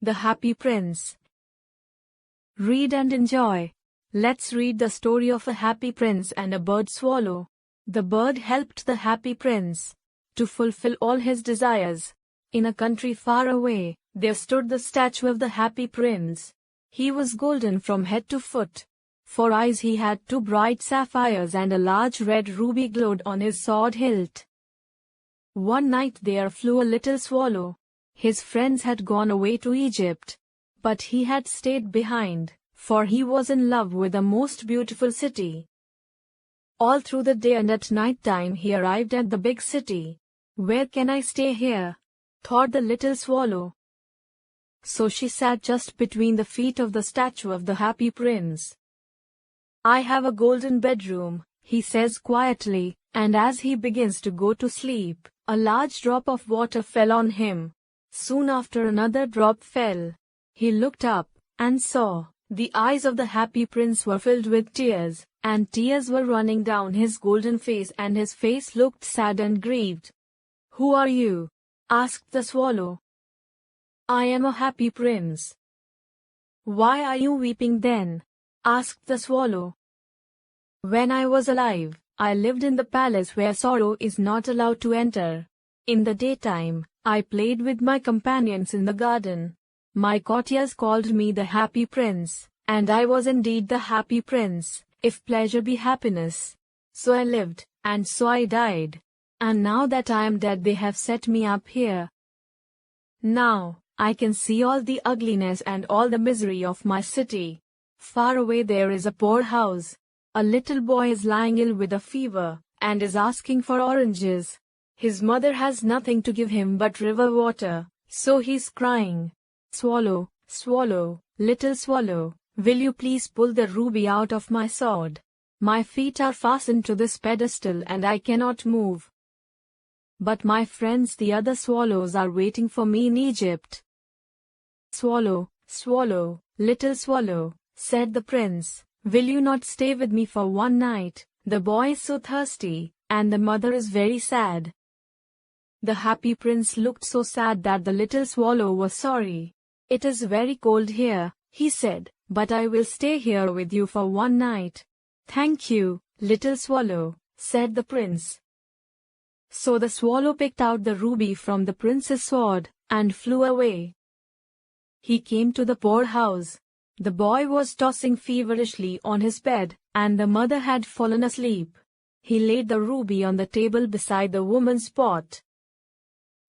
The Happy Prince. Read and enjoy. Let's read the story of a happy prince and a bird swallow. The bird helped the happy prince to fulfill all his desires. In a country far away, there stood the statue of the happy prince. He was golden from head to foot. For eyes he had 2 bright sapphires, and a large red ruby glowed on his sword hilt. One night there flew a little swallow. His friends had gone away to Egypt, but he had stayed behind, for he was in love with the most beautiful city. All through the day and at night time he arrived at the big city. "Where can I stay here?" thought the little swallow. So she sat just between the feet of the statue of the happy prince. "I have a golden bedroom," he says quietly, and as he begins to go to sleep, a large drop of water fell on him. Soon after another drop fell. He looked up, and saw, the eyes of the happy prince were filled with tears, and tears were running down his golden face, and his face looked sad and grieved. "Who are you?" asked the swallow. "I am a happy prince." "Why are you weeping then?" asked the swallow. "When I was alive, I lived in the palace where sorrow is not allowed to enter. In the daytime, I played with my companions in the garden. My courtiers called me the happy prince, and I was indeed the happy prince, if pleasure be happiness. So I lived, and so I died. And now that I am dead they have set me up here. Now, I can see all the ugliness and all the misery of my city. Far away there is a poor house. A little boy is lying ill with a fever, and is asking for oranges. His mother has nothing to give him but river water, so he's crying. "Swallow, swallow, little swallow, will you please pull the ruby out of my sword? My feet are fastened to this pedestal and I cannot move. But my friends the other swallows are waiting for me in Egypt." "Swallow, swallow, little swallow," said the prince, "will you not stay with me for one night? The boy is so thirsty, and the mother is very sad." The happy prince looked so sad that the little swallow was sorry. "It is very cold here," he said, "but I will stay here with you for one night." "Thank you, little swallow," said the prince. So the swallow picked out the ruby from the prince's sword, and flew away. He came to the poor house. The boy was tossing feverishly on his bed, and the mother had fallen asleep. He laid the ruby on the table beside the woman's pot.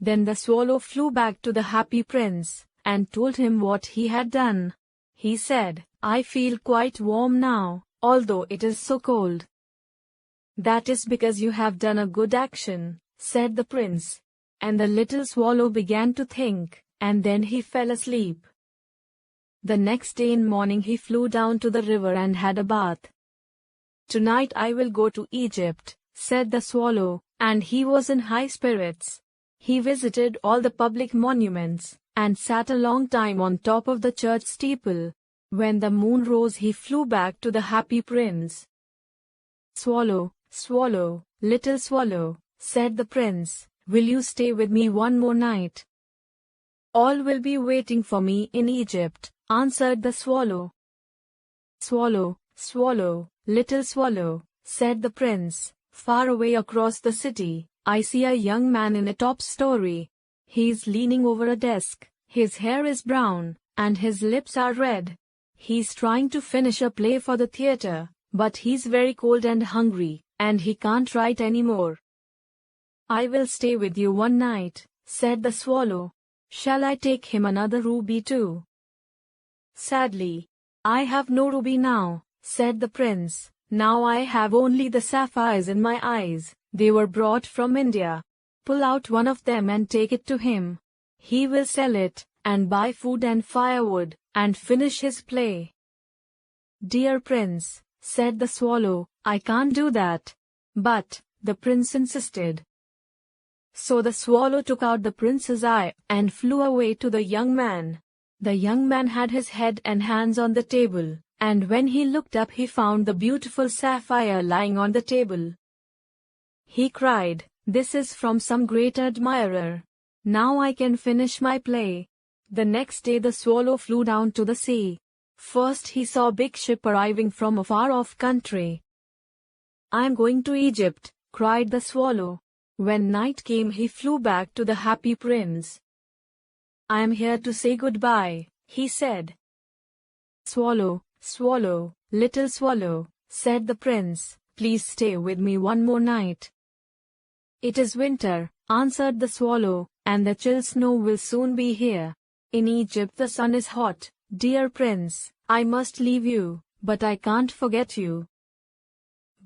Then the swallow flew back to the happy prince, and told him what he had done. He said, "I feel quite warm now, although it is so cold." "That is because you have done a good action," said the prince. And the little swallow began to think, and then he fell asleep. The next day in morning he flew down to the river and had a bath. "Tonight I will go to Egypt," said the swallow, and he was in high spirits. He visited all the public monuments, and sat a long time on top of the church steeple. When the moon rose he flew back to the happy prince. "Swallow, swallow, little swallow," said the prince, "will you stay with me one more night?" "All will be waiting for me in Egypt," answered the swallow. "Swallow, swallow, little swallow," said the prince, "far away across the city, I see a young man in a top story. He is leaning over a desk, his hair is brown, and his lips are red. He's trying to finish a play for the theater, but he's very cold and hungry, and he can't write anymore." "I will stay with you one night," said the swallow. "Shall I take him another ruby too?" "Sadly, I have no ruby now," said the prince. "Now I have only the sapphires in my eyes. They were brought from India. Pull out one of them and take it to him. He will sell it, and buy food and firewood, and finish his play." "Dear prince," said the swallow, "I can't do that." But the prince insisted. So the swallow took out the prince's eye, and flew away to the young man. The young man had his head and hands on the table, and when he looked up he found the beautiful sapphire lying on the table. He cried, "This is from some great admirer. Now I can finish my play." The next day the swallow flew down to the sea. First he saw a big ship arriving from a far-off country. "I am going to Egypt," cried the swallow. When night came he flew back to the happy prince. "I am here to say goodbye," he said. "Swallow, swallow, little swallow," said the prince, "please stay with me one more night." "It is winter," answered the swallow, "and the chill snow will soon be here. In Egypt the sun is hot. Dear prince, I must leave you, but I can't forget you."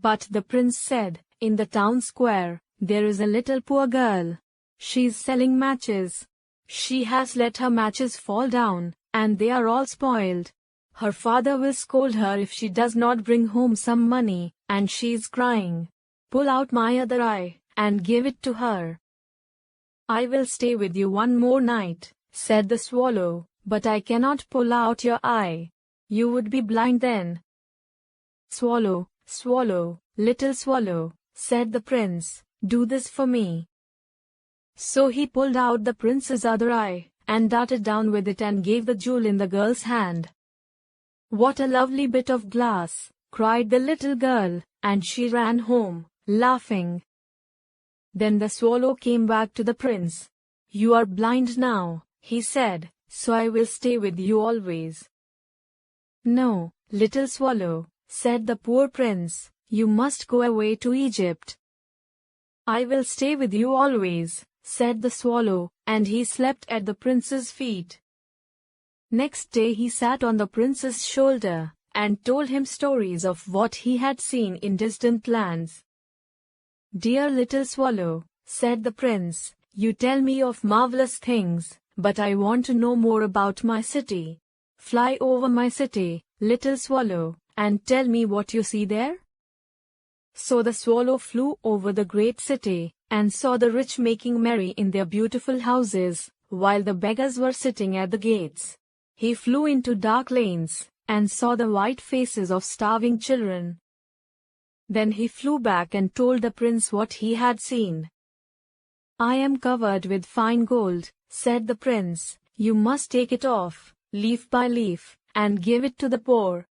But the prince said, "In the town square, there is a little poor girl. She's selling matches. She has let her matches fall down, and they are all spoiled. Her father will scold her if she does not bring home some money, and she's crying. Pull out my other eye, and give it to her." "I will stay with you one more night," said the swallow, "but I cannot pull out your eye. You would be blind then." "Swallow, swallow, little swallow," said the prince, "do this for me." So he pulled out the prince's other eye, and darted down with it and gave the jewel in the girl's hand. "What a lovely bit of glass!" cried the little girl, and she ran home, laughing. Then the swallow came back to the prince. "You are blind now," he said, "so I will stay with you always." "No, little swallow," said the poor prince, "you must go away to Egypt." "I will stay with you always," said the swallow, and he slept at the prince's feet. Next day he sat on the prince's shoulder, and told him stories of what he had seen in distant lands. "Dear little swallow," said the prince, "you tell me of marvelous things, but I want to know more about my city. Fly over my city, little swallow, and tell me what you see there." So the swallow flew over the great city, and saw the rich making merry in their beautiful houses, while the beggars were sitting at the gates. He flew into dark lanes, and saw the white faces of starving children. Then he flew back and told the prince what he had seen. "I am covered with fine gold," said the prince. "You must take it off, leaf by leaf, and give it to the poor."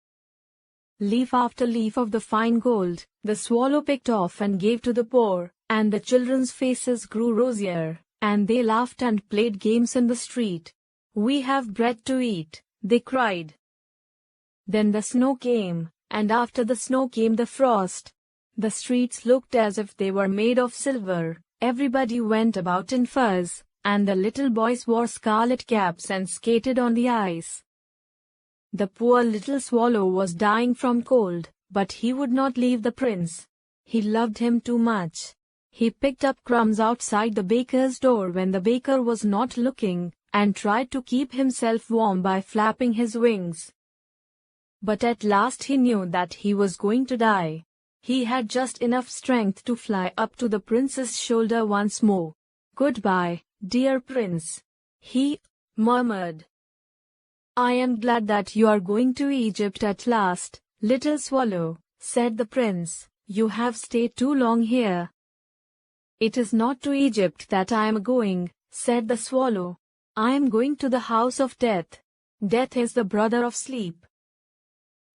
Leaf after leaf of the fine gold, the swallow picked off and gave to the poor, and the children's faces grew rosier, and they laughed and played games in the street. "We have bread to eat," they cried. Then the snow came, and after the snow came the frost. The streets looked as if they were made of silver. Everybody went about in furs, and the little boys wore scarlet caps and skated on the ice. The poor little swallow was dying from cold, but he would not leave the prince. He loved him too much. He picked up crumbs outside the baker's door when the baker was not looking, and tried to keep himself warm by flapping his wings. But at last he knew that he was going to die. He had just enough strength to fly up to the prince's shoulder once more. "Goodbye, dear prince," he murmured. "I am glad that you are going to Egypt at last, little swallow," said the prince. "You have stayed too long here." "It is not to Egypt that I am going," said the swallow. "I am going to the house of death. Death is the brother of sleep."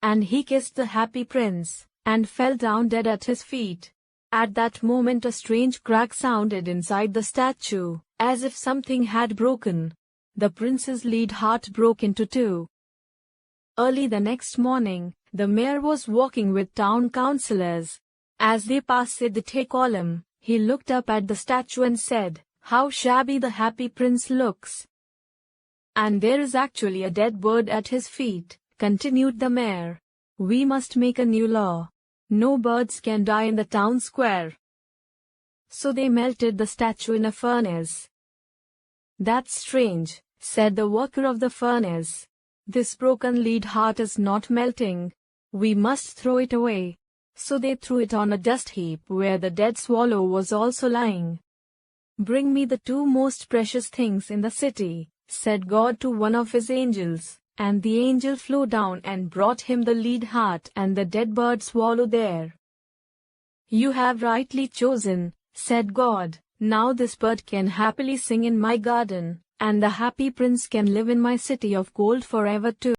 And he kissed the happy prince, and fell down dead at his feet. At that moment a strange crack sounded inside the statue, as if something had broken. The prince's lead heart broke into two. Early the next morning, the mayor was walking with town councillors. As they passed the column, he looked up at the statue and said, "How shabby the happy prince looks." "And there is actually a dead bird at his feet," continued the mayor. "We must make a new law. No birds can die in the town square." So they melted the statue in a furnace. "That's strange," said the worker of the furnace. "This broken lead heart is not melting. We must throw it away." So they threw it on a dust heap where the dead swallow was also lying. "Bring me the two most precious things in the city," said God to one of his angels, and the angel flew down and brought him the lead heart and the dead bird swallow there. "You have rightly chosen," said God. "Now this bird can happily sing in my garden, And the happy prince can live in my city of gold forever too.